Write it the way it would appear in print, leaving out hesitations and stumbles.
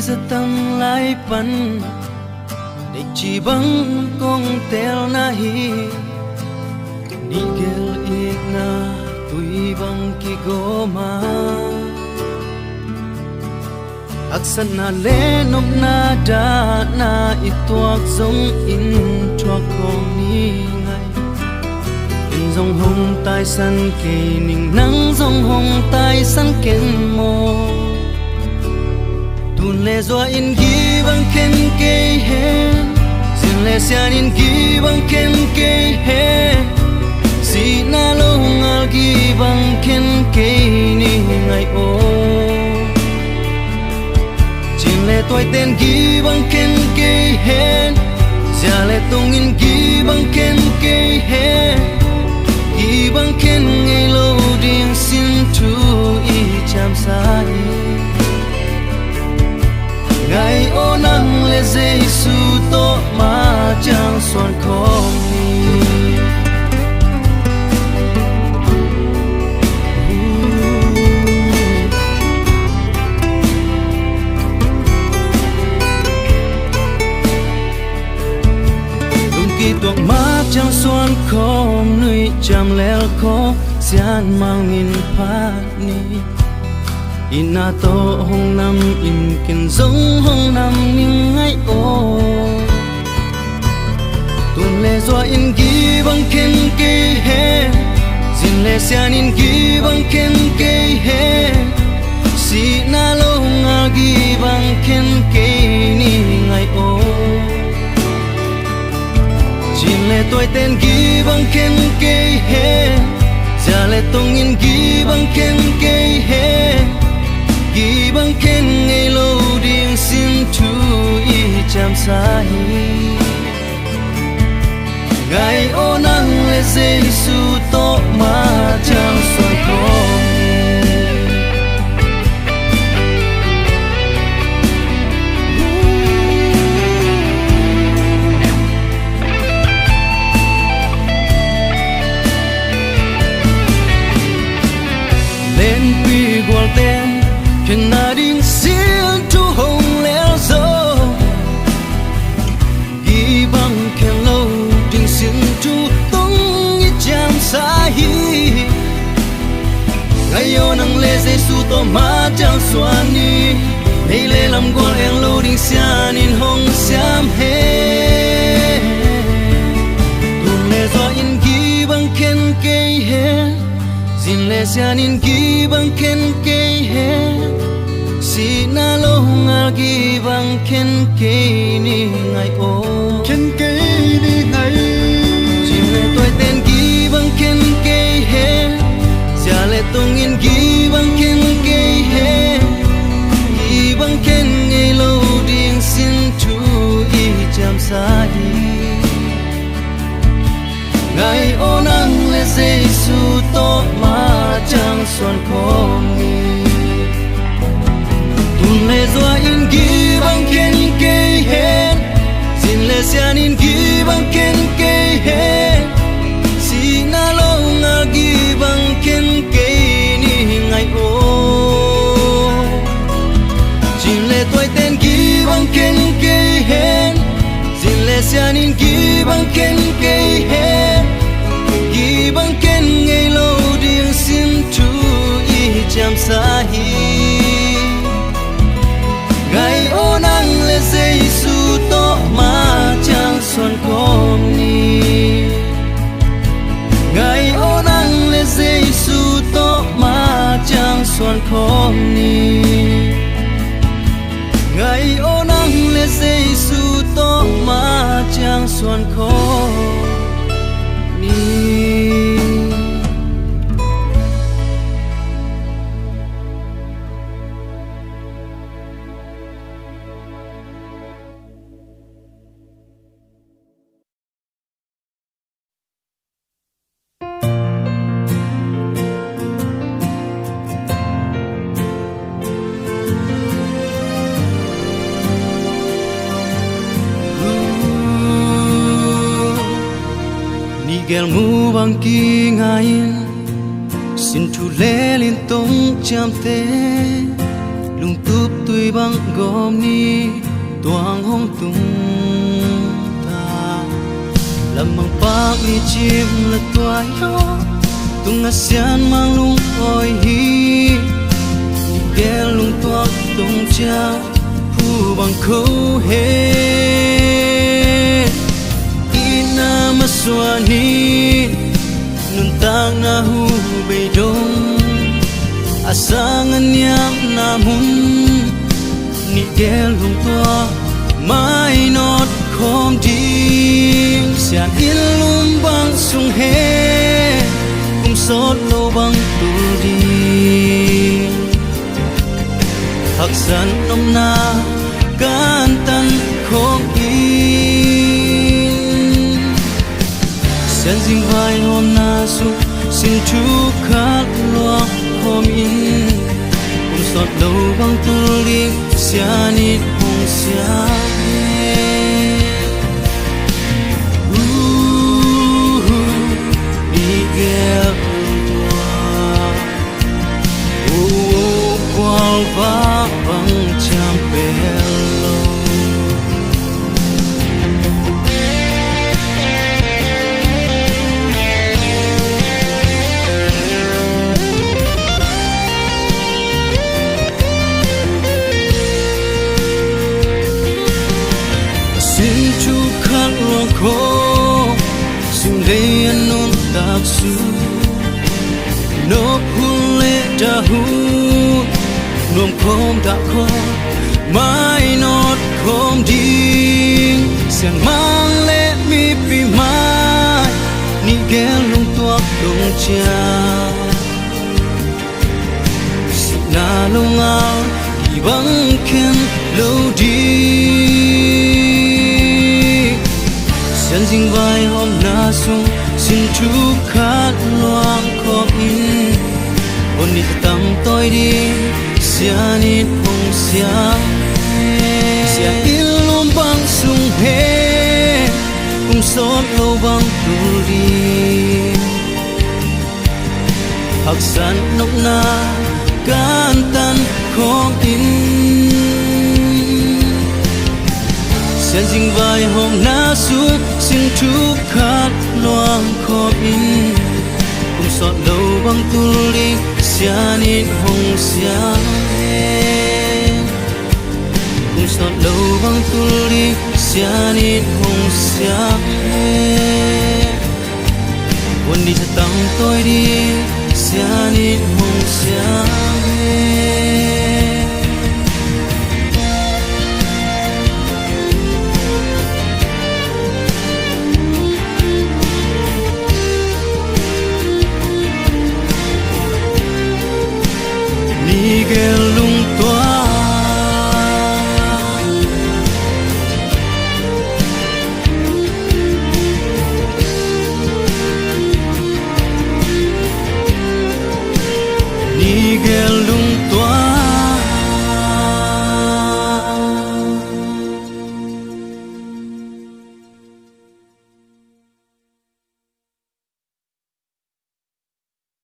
sẽ tăng lại bắn để chỉ bằng con tel na hi ni gel igna tui bang ki goma aksan na le nom na da na ituak zong in chuak kong ni ngai in zong hong tai san ke ning nang zong hong tai san ken mo tun le zo in gi bang ken ke he sin le sian in gi bang ken ke he si na lo ngal gi bang ken ke ni ngai o le tôi tên ghi bằng ken kê hen giờ le tung in ghi bằng ken kê hen ghi bằng ken ngày lâu riêng xin chú ý chăm sai ngày ô nắng le Giêsu to mà chẳng xoan không tuộc má chẳng xuân không nơi chăm leo khó gian mang in phát ni ina to hong nam in kin giống hong nam nhưng ngay ô tuần lệ doa in ghi bằng ken kê he zin lệ sian in ghi bằng ken kê he si na lo nga ghi bằng ken kê ni ngay ô Jin le tôi tên ghi bằng ken kê he giờ le tung in ghi bằng ken kê he ghi bằng ken ngày lâu riêng xin chú ý chăm sai ngày ô nắng le Giêsu to mà chẳng xoan không qual tên khen na đinh xiên chú hồng leo dâu ghi bằng khen lâu đinh xiên chú tung ít chạm xa hi ngày yêu nắng lê Giêsu to má chẳng xoan ni đây lê làm qual em lâu đinh xian in hồng xiam he tuần lê do in ghi bằng khen kê he Jin le sian in ghi bằng ken kê he si na lo nga ghi bằng ken kê ni ngai o ken kê ni ngai Jin le tôi tên ghi bằng ken kê he giờ le tung in ghi bằng ken kê he ghi bằng ken ngày lâu riêng xin chú ý chăm sai ngày ô nắng le Giêsu to mà chẳng xoan không ni tuần lệ doa in ghi bằng ken kê hen zin le sian in ghi bằng ken kê hen si na lo nga ghi bằng ken kê ni ngày ô zin le tôi tên ghi bằng ken kê hen zin le sian in ghi bằng ken kê hen ghi bằng ken ngày lâu riêng xin chú ý chăm xa hi ngày ô nắng le Giêsu to mà chẳng xoan không ni ngày ô nắng le Giêsu to mà chẳng xoan không ni ngày ô nắng le Giêsu to mà chẳng xoan không ni gel mu bang ki ngain xin thu lê liên tông chạm te lung tup tui bang gom ni tuang hong tung ta lam mang pak ni chim la tua yo tung asian mang lung oi hi gel lung tuak tung cha pu bang ko he ina maswani nun tang na hu be dong asangan yang namun ni gel lung tua mai not khom ding sian ilum bang sung he kum sot lo bang tu di hak san nom na kan tan khom in sian jing vai hôm na su xin chu khát loa khom in kum sot lo bang tu li sian it hong sian va bằng champelo xin chu khát lòng khô xin lấy anh non đặc su nộp hun lệ đã hun nuông khom đã khó mai not khom ding sian mang lệ mi pi mai ni gel lung tuak lung cha si na lung ao di bang ken lo di sian jing vai hôm na sung xin chu khát loang khom in ôn đi tâm tôi đi sian it hong sian sian ilum bang sung he kum sot lo bang tu di hak san nok na kan tan khom in sian jing vai hôm na su xin chu khát loang khom in kum sot lo bang tu di sian it hong sian kum sot lo bang tu li sian it hong sian wan đi sa tang tôi đi